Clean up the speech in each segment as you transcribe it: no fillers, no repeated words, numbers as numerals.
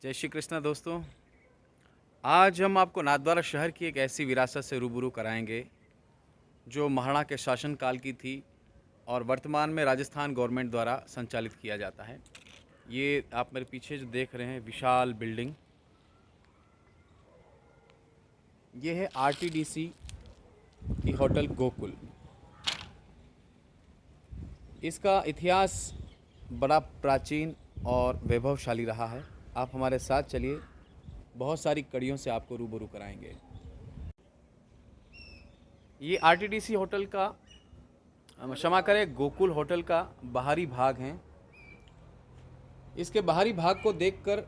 जय श्री कृष्णा दोस्तों। आज हम आपको नाथद्वारा शहर की एक ऐसी विरासत से रूबरू कराएंगे जो महाराणा के शासनकाल की थी और वर्तमान में राजस्थान गवर्नमेंट द्वारा संचालित किया जाता है। ये आप मेरे पीछे जो देख रहे हैं विशाल बिल्डिंग, ये है आरटीडीसी की होटल गोकुल। इसका इतिहास बड़ा प्राचीन और वैभवशाली रहा है। आप हमारे साथ चलिए, बहुत सारी कड़ियों से आपको रूबरू कराएंगे। ये आरटीडीसी होटल का, क्षमा करें, गोकुल होटल का बाहरी भाग है। इसके बाहरी भाग को देखकर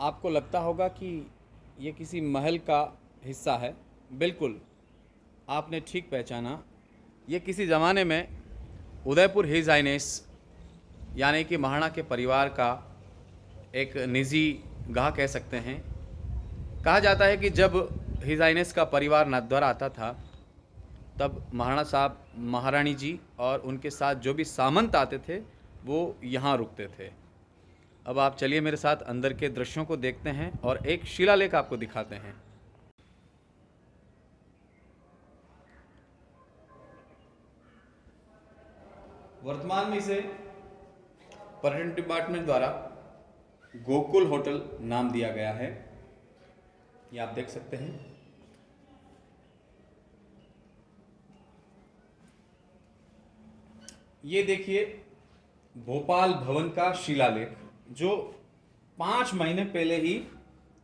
आपको लगता होगा कि ये किसी महल का हिस्सा है। बिल्कुल, आपने ठीक पहचाना। ये किसी ज़माने में उदयपुर हिज हाइनेस यानी कि महाराणा के परिवार का एक निजी गाह कह सकते हैं। कहा जाता है कि जब हिज हाइनेस का परिवार नाथद्वारा आता था तब महाराणा साहब, महारानी जी और उनके साथ जो भी सामंत आते थे वो यहाँ रुकते थे। अब आप चलिए मेरे साथ अंदर के दृश्यों को देखते हैं और एक शिलालेख आपको दिखाते हैं। वर्तमान में इसे पर्यटन डिपार्टमेंट द्वारा गोकुल होटल नाम दिया गया है। ये आप देख सकते हैं। ये देखिए भोपाल भवन का शिलालेख, जो 5 महीने पहले ही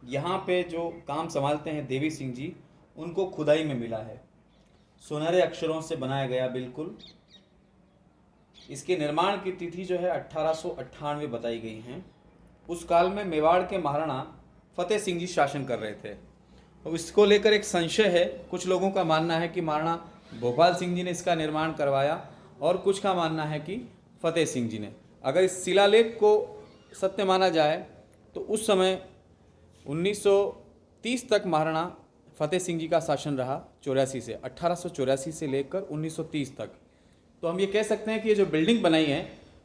यहाँ पे जो काम संभालते हैं देवी सिंह जी, उनको खुदाई में मिला है। सुनहरे अक्षरों से बनाया गया बिल्कुल। इसके निर्माण की तिथि जो है 1898 बताई गई है। उस काल में मेवाड़ के महाराणा फतेह सिंह जी शासन कर रहे थे। अब इसको लेकर एक संशय है। कुछ लोगों का मानना है कि महाराणा भोपाल सिंह जी ने इसका निर्माण करवाया और कुछ का मानना है कि फतेह सिंह जी ने। अगर इस शिलालेख को सत्य माना जाए तो उस समय 1930 तक महाराणा फतेह सिंह जी का शासन रहा। 1884 से लेकर 1930 तक। तो हम ये कह सकते हैं कि ये जो बिल्डिंग बनाई है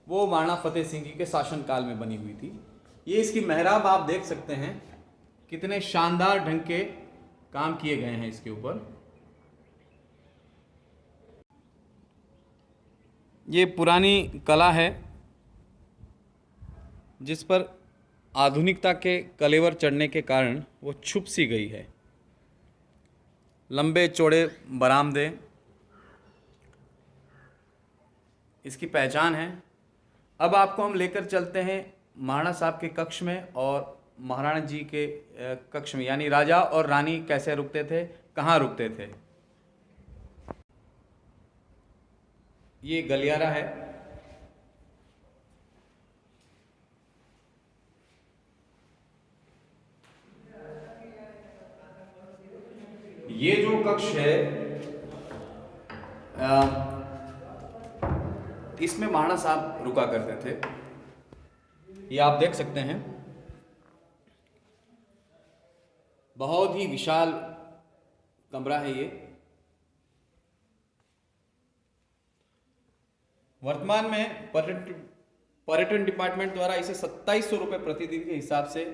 वो महाराणा फतेह सिंह जी के शासनकाल में बनी हुई थी। ये इसकी मेहराब आप देख सकते हैं, कितने शानदार ढंग के काम किए गए हैं इसके ऊपर। ये पुरानी कला है जिस पर आधुनिकता के कलेवर चढ़ने के कारण वो छुप सी गई है। लंबे चौड़े बरामदे इसकी पहचान है। अब आपको हम लेकर चलते हैं महाराणा साहब के कक्ष में और महाराणा जी के कक्ष में, यानी राजा और रानी कैसे रुकते थे, कहाँ रुकते थे। ये गलियारा है। ये जो कक्ष है इसमें महाराणा साहब रुका करते थे। ये आप देख सकते हैं, बहुत ही विशाल कमरा है ये। वर्तमान में पर्यटन डिपार्टमेंट द्वारा इसे 2700 रुपये प्रतिदिन के हिसाब से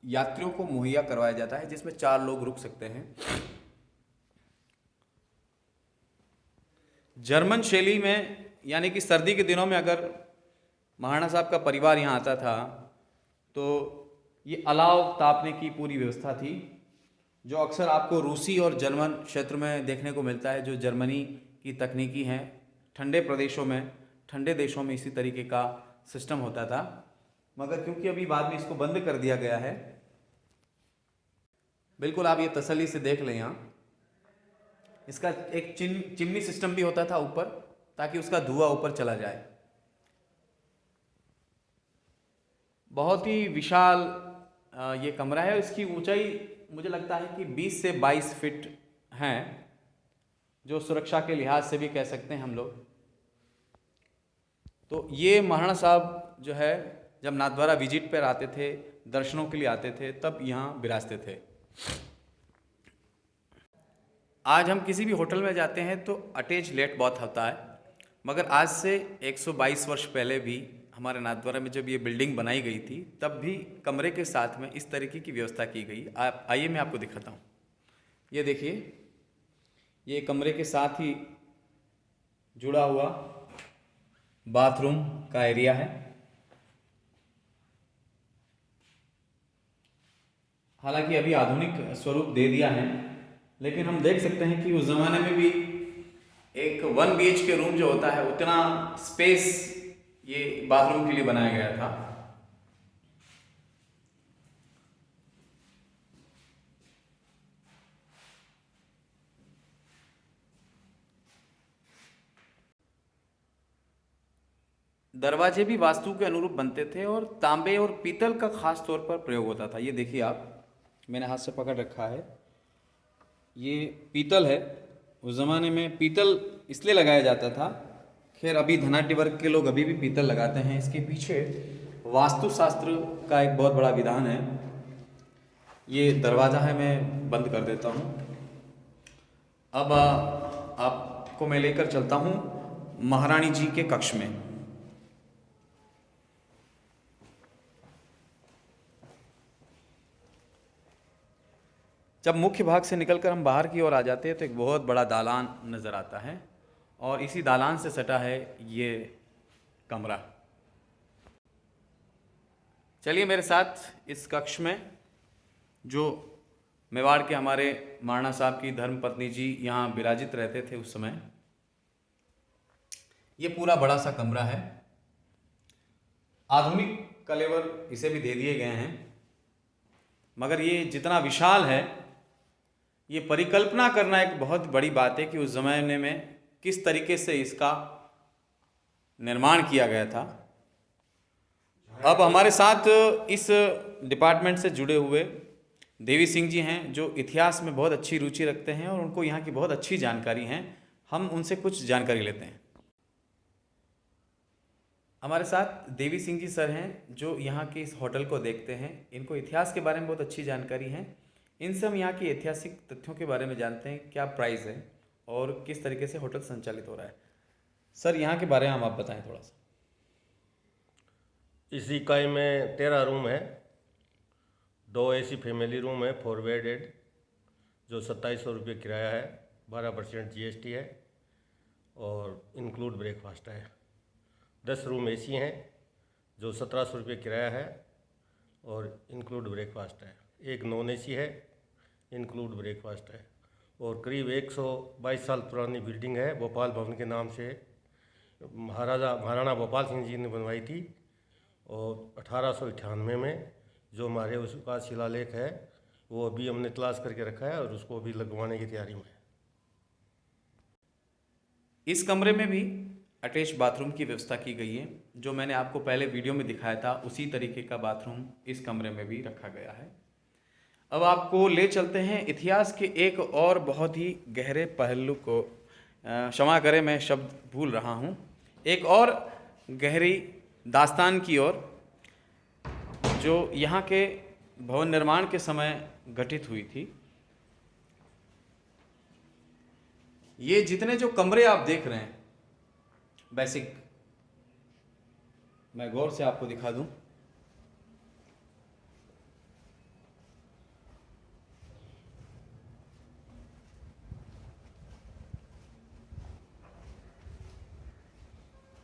यात्रियों को मुहैया करवाया जाता है, जिसमें 4 लोग रुक सकते हैं। जर्मन शैली में, यानी कि सर्दी के दिनों में अगर महाराणा साहब का परिवार यहाँ आता था तो ये अलाव तापने की पूरी व्यवस्था थी, जो अक्सर आपको रूसी और जर्मन क्षेत्र में देखने को मिलता है। जो जर्मनी की तकनीकी हैं, ठंडे प्रदेशों में, ठंडे देशों में इसी तरीके का सिस्टम होता था, मगर क्योंकि अभी बाद में इसको बंद कर दिया गया है। बिल्कुल आप ये तसल्ली से देख लें, यहाँ इसका एक चिमनी सिस्टम भी होता था ऊपर, ताकि उसका धुआं ऊपर चला जाए। बहुत ही विशाल ये कमरा है। इसकी ऊंचाई मुझे लगता है कि 20 से 22 फीट हैं, जो सुरक्षा के लिहाज से भी कह सकते हैं हम लोग। तो ये महाराणा साहब जो है जब नाथद्वारा विजिट पर आते थे, दर्शनों के लिए आते थे, तब यहाँ विराजते थे। आज हम किसी भी होटल में जाते हैं तो अटैच लेट बहुत होता है, मगर आज से 122 वर्ष पहले भी हमारे नाथद्वारा में जब ये बिल्डिंग बनाई गई थी तब भी कमरे के साथ में इस तरीके की व्यवस्था की गई। आप आइए मैं आपको दिखाता हूँ। ये देखिए, ये कमरे के साथ ही जुड़ा हुआ बाथरूम का एरिया है। हालांकि अभी आधुनिक स्वरूप दे दिया है, लेकिन हम देख सकते हैं कि उस ज़माने में भी एक 1 BHK रूम जो होता है उतना स्पेस ये बाथरूम के लिए बनाया गया था। दरवाजे भी वास्तु के अनुरूप बनते थे और तांबे और पीतल का खास तौर पर प्रयोग होता था। ये देखिए आप, मैंने हाथ से पकड़ रखा है, ये पीतल है। उस ज़माने में पीतल इसलिए लगाया जाता था। खैर अभी धनाढ्य वर्ग के लोग अभी भी पीतल लगाते हैं। इसके पीछे वास्तुशास्त्र का एक बहुत बड़ा विधान है। ये दरवाज़ा है, मैं बंद कर देता हूँ। अब आपको मैं लेकर चलता हूँ महारानी जी के कक्ष में। जब मुख्य भाग से निकलकर हम बाहर की ओर आ जाते हैं तो एक बहुत बड़ा दालान नज़र आता है और इसी दालान से सटा है ये कमरा। चलिए मेरे साथ इस कक्ष में, जो मेवाड़ के हमारे महाराणा साहब की धर्मपत्नी जी यहाँ विराजित रहते थे उस समय, ये पूरा बड़ा सा कमरा है। आधुनिक कलेवर इसे भी दे दिए गए हैं, मगर ये जितना विशाल है, ये परिकल्पना करना एक बहुत बड़ी बात है कि उस ज़माने में किस तरीके से इसका निर्माण किया गया था। अब हमारे साथ इस डिपार्टमेंट से जुड़े हुए देवी सिंह जी हैं, जो इतिहास में बहुत अच्छी रुचि रखते हैं और उनको यहाँ की बहुत अच्छी जानकारी है। हम उनसे कुछ जानकारी लेते हैं। हमारे साथ देवी सिंह जी सर हैं, जो यहाँ के इस होटल को देखते हैं। इनको इतिहास के बारे में बहुत अच्छी जानकारी है। इनसे हम यहाँ के ऐतिहासिक तथ्यों के बारे में जानते हैं, क्या प्राइस है और किस तरीके से होटल संचालित हो रहा है। सर, यहाँ के बारे में हम आप बताएं थोड़ा सा। इस इकाई में 13 रूम है। 2 AC फैमिली रूम है, 4 बेडेड, जो 2700 रुपये किराया है। 12% GST है और इंक्लूड ब्रेकफास्ट है। 10 रूम AC हैं, जो 1700 रुपये किराया है और इंक्लूड ब्रेकफास्ट है। एक नॉन AC है, इंक्लूड ब्रेकफास्ट है। और करीब 122 साल पुरानी बिल्डिंग है, भोपाल भवन के नाम से महाराणा भोपाल सिंह जी ने बनवाई थी। और 1898 में जो हमारे उसका शिलालेख है वो अभी हमने तलाश करके रखा है और उसको अभी लगवाने की तैयारी में है। इस कमरे में भी अटैच बाथरूम की व्यवस्था की गई है। जो मैंने आपको पहले वीडियो में दिखाया था उसी तरीके का बाथरूम इस कमरे में भी रखा गया है। अब आपको ले चलते हैं इतिहास के एक और बहुत ही गहरे पहलू को, क्षमा करें मैं शब्द भूल रहा हूँ, एक और गहरी दास्तान की ओर, जो यहाँ के भवन निर्माण के समय घटित हुई थी। ये जितने जो कमरे आप देख रहे हैं बेसिक, मैं गौर से आपको दिखा दूं।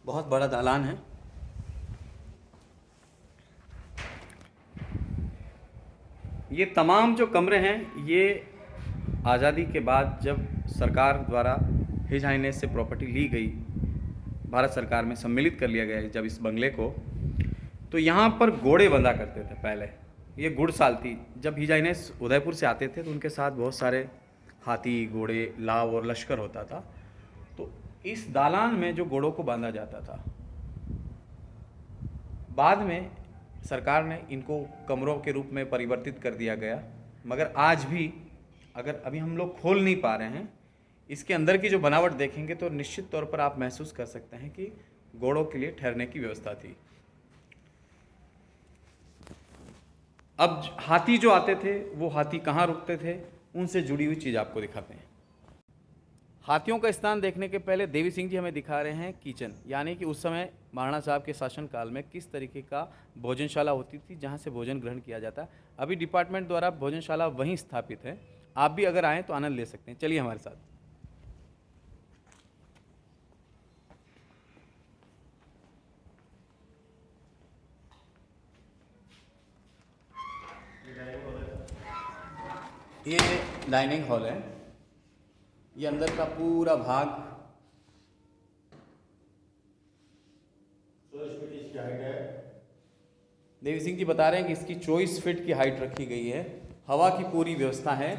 बहुत बड़ा दालान है। ये तमाम जो कमरे हैं, ये आज़ादी के बाद जब सरकार द्वारा हिज हाइनेस से प्रॉपर्टी ली गई, भारत सरकार में सम्मिलित कर लिया गया जब इस बंगले को, तो यहाँ पर घोड़े बंधा करते थे पहले। ये घुड़साल थी। जब हिज हाइनेस उदयपुर से आते थे तो उनके साथ बहुत सारे हाथी, घोड़े, लाव और लश्कर होता था। तो इस दालान में जो घोड़ों को बांधा जाता था, बाद में सरकार ने इनको कमरों के रूप में परिवर्तित कर दिया गया। मगर आज भी अगर अभी हम लोग खोल नहीं पा रहे हैं, इसके अंदर की जो बनावट देखेंगे तो निश्चित तौर पर आप महसूस कर सकते हैं कि घोड़ों के लिए ठहरने की व्यवस्था थी। अब हाथी जो आते थे वो हाथी कहाँ रुकते थे, उनसे जुड़ी हुई चीज़ आपको दिखाते हैं। हाथियों का स्थान देखने के पहले देवी सिंह जी हमें दिखा रहे हैं किचन, यानी कि उस समय महाराणा साहब के शासनकाल में किस तरीके का भोजनशाला होती थी जहां से भोजन ग्रहण किया जाता। अभी डिपार्टमेंट द्वारा भोजनशाला वहीं स्थापित है, आप भी अगर आएँ तो आनंद ले सकते हैं। चलिए हमारे साथ। ये डाइनिंग हॉल है, ये अंदर का पूरा भाग। 24 फीट इसकी हाइट है। देवी सिंह जी बता रहे हैं कि इसकी 24 फीट की हाइट रखी गई है, हवा की पूरी व्यवस्था है।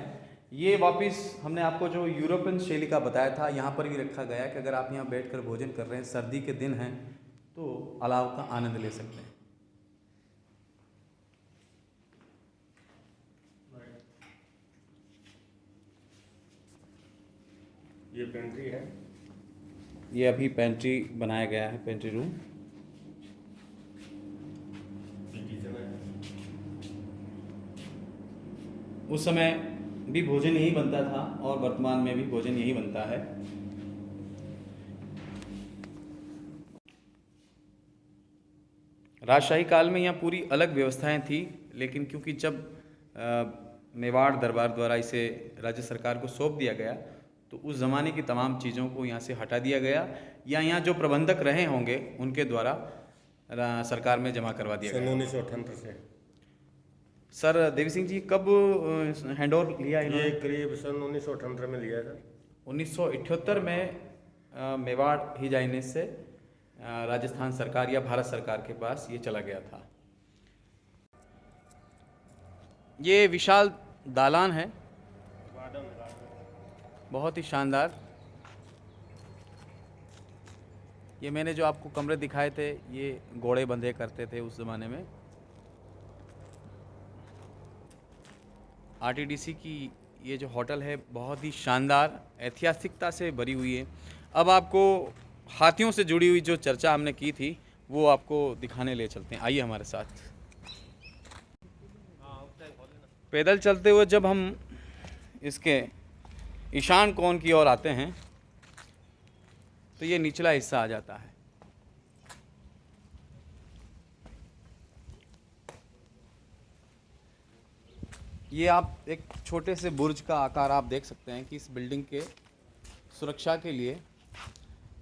ये वापस हमने आपको जो यूरोपियन शैली का बताया था, यहाँ पर भी रखा गया है कि अगर आप यहाँ बैठकर भोजन कर रहे हैं, सर्दी के दिन हैं, तो अलाव का आनंद ले सकते हैं। ये पेंट्री है। ये अभी पेंट्री बनाया गया है, पेंट्री रूम। ये किचन है। उस समय भी भोजन यही बनता था और वर्तमान में भी भोजन यही बनता है। राजशाही काल में यहाँ पूरी अलग व्यवस्थाएं थी, लेकिन क्योंकि जब मेवाड़ दरबार द्वारा इसे राज्य सरकार को सौंप दिया गया, तो उस ज़माने की तमाम चीज़ों को यहाँ से हटा दिया गया, या यहाँ जो प्रबंधक रहे होंगे उनके द्वारा सरकार में जमा करवा दिया सन गया। 1978 से। सर देवी सिंह जी कब हैंडओवर लिया ये इन्होंने? करीब सन 1978 में लिया था। 1978 में मेवाड़ ही जाने से राजस्थान सरकार या भारत सरकार के पास ये चला गया था। ये विशाल दालान है, बहुत ही शानदार। ये मैंने जो आपको कमरे दिखाए थे, ये घोड़े बंधे करते थे उस ज़माने में। आरटीडीसी की ये जो होटल है बहुत ही शानदार ऐतिहासिकता से भरी हुई है। अब आपको हाथियों से जुड़ी हुई जो चर्चा हमने की थी वो आपको दिखाने ले चलते हैं, आइए हमारे साथ। पैदल चलते हुए जब हम इसके ईशान कोण की ओर आते हैं तो ये निचला हिस्सा आ जाता है। ये आप एक छोटे से बुर्ज का आकार आप देख सकते हैं कि इस बिल्डिंग के सुरक्षा के लिए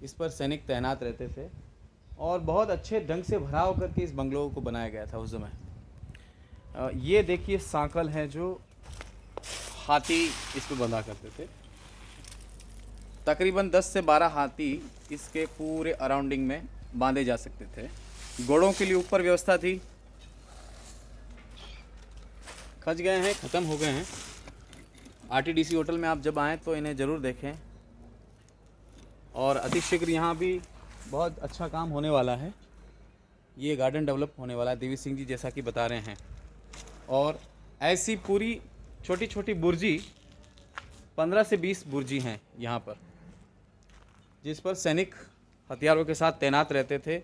इस पर सैनिक तैनात रहते थे और बहुत अच्छे ढंग से भराव करके इस बंगलों को बनाया गया था उस समय। ये देखिए सांकल है जो हाथी इस पर बंधा करते थे। तकरीबन 10 से 12 हाथी इसके पूरे अराउंडिंग में बांधे जा सकते थे। घोड़ों के लिए ऊपर व्यवस्था थी, खच गए हैं, ख़त्म हो गए हैं। आरटीडीसी होटल में आप जब आएँ तो इन्हें ज़रूर देखें, और अतिशीघ्र यहाँ भी बहुत अच्छा काम होने वाला है। ये गार्डन डेवलप होने वाला है, देवी सिंह जी जैसा कि बता रहे हैं। और ऐसी पूरी छोटी छोटी बुर्जी 15 से 20 बुर्जी हैं यहाँ पर, जिस पर सैनिक हथियारों के साथ तैनात रहते थे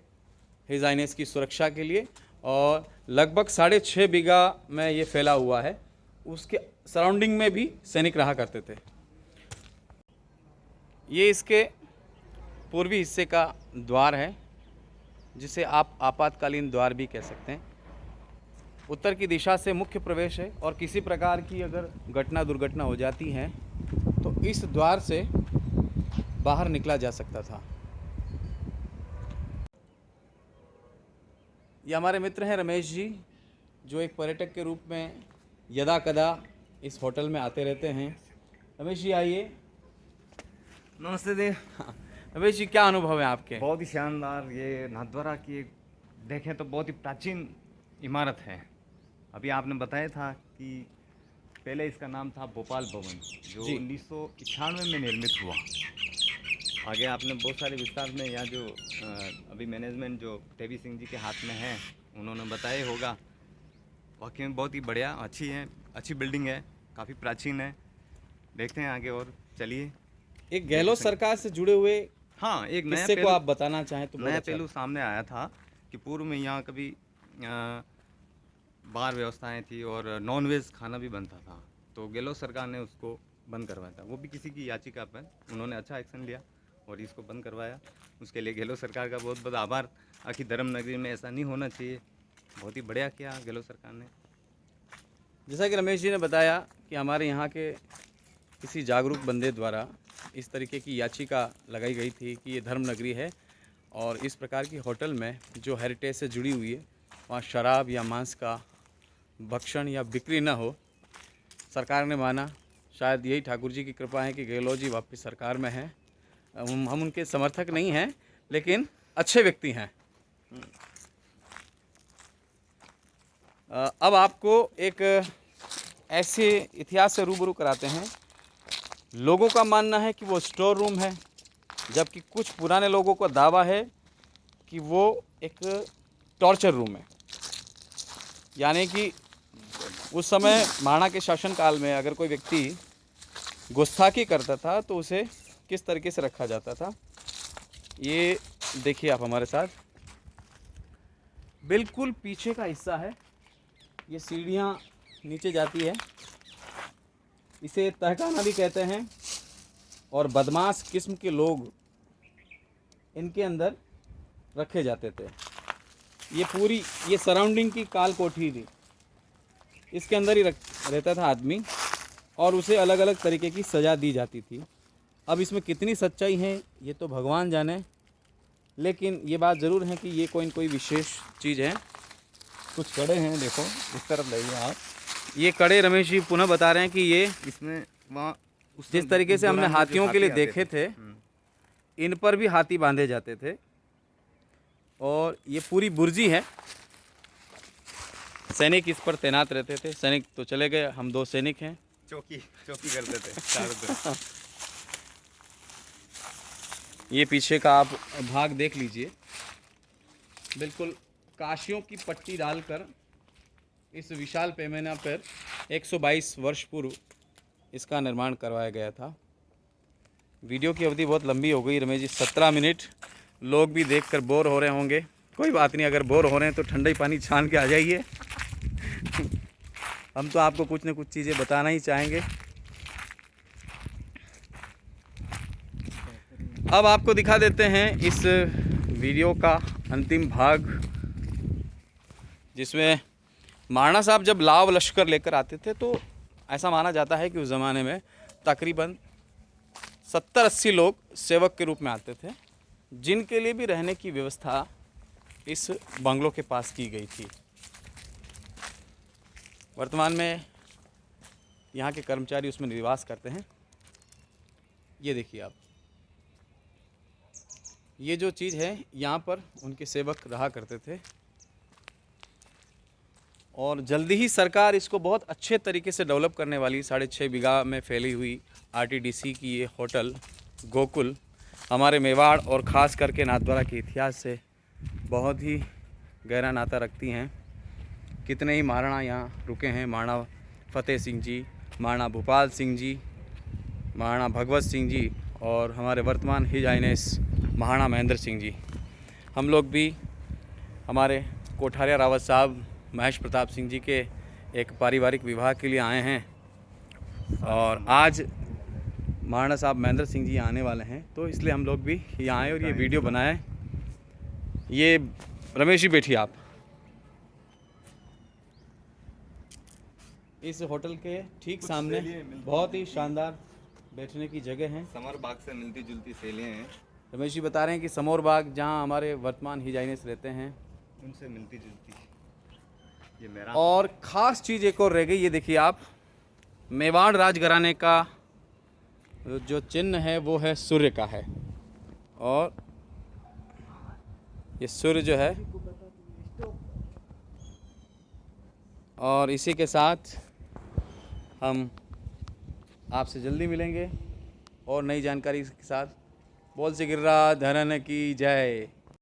हिज हाइनेस की सुरक्षा के लिए। और लगभग 6.5 बीघा में ये फैला हुआ है, उसके सराउंडिंग में भी सैनिक रहा करते थे। ये इसके पूर्वी हिस्से का द्वार है, जिसे आप आपातकालीन द्वार भी कह सकते हैं। उत्तर की दिशा से मुख्य प्रवेश है, और किसी प्रकार की अगर घटना दुर्घटना हो जाती है तो इस द्वार से बाहर निकला जा सकता था। ये हमारे मित्र हैं रमेश जी, जो एक पर्यटक के रूप में यदा कदा इस होटल में आते रहते हैं। रमेश जी आइए। नमस्ते देव। रमेश जी क्या अनुभव है आपके? बहुत ही शानदार। ये नाथद्वारा की एक देखें तो बहुत ही प्राचीन इमारत है। अभी आपने बताया था कि पहले इसका नाम था भोपाल भवन, जो 1991 में निर्मित हुआ। आगे आपने बहुत सारे विस्तार में यहाँ जो अभी मैनेजमेंट जो देवी सिंह जी के हाथ में है उन्होंने बताया होगा। वाकई में बहुत ही बढ़िया, अच्छी है, अच्छी बिल्डिंग है, काफ़ी प्राचीन है। देखते हैं आगे और चलिए। एक गहलोत सरकार से जुड़े हुए हाँ, एक नया किस्से को आप बताना चाहें तो बहुत नया अच्छा। पहलू सामने आया था कि पूर्व में यहाँ कभी बार व्यवस्थाएं थी और नॉन वेज खाना भी बनता था, तो गहलोत सरकार ने उसको बंद करवाया था, वो भी किसी की याचिका पर। उन्होंने अच्छा एक्शन लिया और इसको बंद करवाया। उसके लिए गहलोत सरकार का बहुत बहुत आभार। आखिर धर्म नगरी में ऐसा नहीं होना चाहिए। बहुत ही बढ़िया किया गहलोत सरकार ने। जैसा कि रमेश जी ने बताया कि हमारे यहाँ के किसी जागरूक बंदे द्वारा इस तरीके की याचिका लगाई गई थी कि ये धर्म नगरी है और इस प्रकार की होटल में जो हेरिटेज से जुड़ी हुई है वहाँ शराब या मांस का भक्षण या बिक्री न हो। सरकार ने माना। शायद यही ठाकुर जी की कृपा है कि गहलोत जी वापस सरकार में हैं। हम उनके समर्थक नहीं हैं, लेकिन अच्छे व्यक्ति हैं। अब आपको एक ऐसे इतिहास से रूबरू कराते हैं। लोगों का मानना है कि वो स्टोर रूम है, जबकि कुछ पुराने लोगों का दावा है कि वो एक टॉर्चर रूम है। यानी कि उस समय महाराणा के शासनकाल में अगर कोई व्यक्ति गुस्ताखी करता था तो उसे किस तरीके से रखा जाता था, ये देखिए आप हमारे साथ। बिल्कुल पीछे का हिस्सा है, ये सीढ़ियाँ नीचे जाती है। इसे तहखाना भी कहते हैं और बदमाश किस्म के लोग इनके अंदर रखे जाते थे। ये पूरी ये सराउंडिंग की काल कोठी थी, इसके अंदर ही रहता था आदमी और उसे अलग अलग तरीके की सज़ा दी जाती थी। अब इसमें कितनी सच्चाई है ये तो भगवान जाने, लेकिन ये बात ज़रूर है कि ये कोई न कोई विशेष चीज़ है। कुछ कड़े हैं, देखो इस तरफ लाइए आप। ये कड़े रमेश जी पुनः बता रहे हैं कि ये इसमें वहाँ जिस तरीके से हमने हाथियों के लिए देखे थे, हम्म। इन पर भी हाथी बांधे जाते थे। और ये पूरी बुर्जी है, सैनिक इस पर तैनात रहते थे। सैनिक तो चले गए, हम 2 सैनिक हैं। चौकी करते थे चारों तरफ। ये पीछे का आप भाग देख लीजिए। बिल्कुल काशियों की पट्टी डालकर इस विशाल पैमाने पर 122 वर्ष पूर्व इसका निर्माण करवाया गया था। वीडियो की अवधि बहुत लंबी हो गई रमेश जी, 17 मिनट। लोग भी देखकर बोर हो रहे होंगे। कोई बात नहीं, अगर बोर हो रहे हैं तो ठंडा ही पानी छान के आ जाइए। हम तो आपको कुछ न कुछ चीज़ें बताना ही चाहेंगे। अब आपको दिखा देते हैं इस वीडियो का अंतिम भाग, जिसमें महाराणा साहब जब लाव लश्कर लेकर आते थे तो ऐसा माना जाता है कि उस ज़माने में तकरीबन 70-80 लोग सेवक के रूप में आते थे, जिनके लिए भी रहने की व्यवस्था इस बंगलों के पास की गई थी। वर्तमान में यहाँ के कर्मचारी उसमें निवास करते हैं। ये देखिए आप, ये जो चीज़ है यहाँ पर उनके सेवक रहा करते थे और जल्दी ही सरकार इसको बहुत अच्छे तरीके से डेवलप करने वाली। 6.5 बीघा में फैली हुई आरटीडीसी की ये होटल गोकुल हमारे मेवाड़ और ख़ास करके नाथद्वारा के इतिहास से बहुत ही गहरा नाता रखती हैं। कितने ही महाराणा यहाँ रुके हैं, महाराणा फतेह सिंह जी, महाराणा भूपाल सिंह जी, महाराणा भगवत सिंह जी और हमारे वर्तमान हिज हाइनेस महाराणा महेंद्र सिंह जी। हम लोग भी हमारे कोठारिया रावत साहब महेश प्रताप सिंह जी के एक पारिवारिक विवाह के लिए आए हैं और आज महाराणा साहब महेंद्र सिंह जी आने वाले हैं, तो इसलिए हम लोग भी यहाँ आए और ये वीडियो बनाए। ये रमेश जी बैठिए आप। इस होटल के ठीक सामने बहुत ही शानदार बैठने की जगह है। समर बाग से मिलती जुलती शैलियाँ हैं, रमेश जी बता रहे हैं कि समोर बाग जहाँ हमारे वर्तमान हिज हाइनेस रहते हैं उनसे मिलती जुलती। ये मेरा और ख़ास चीज़ एक और रह गई, ये देखिए आप, मेवाड़ राजघराने का जो चिन्ह है वो है सूर्य का है और ये सूर्य जो है, और इसी के साथ हम आपसे जल्दी मिलेंगे और नई जानकारी के साथ। बोल से गिरिराज धरन की जय।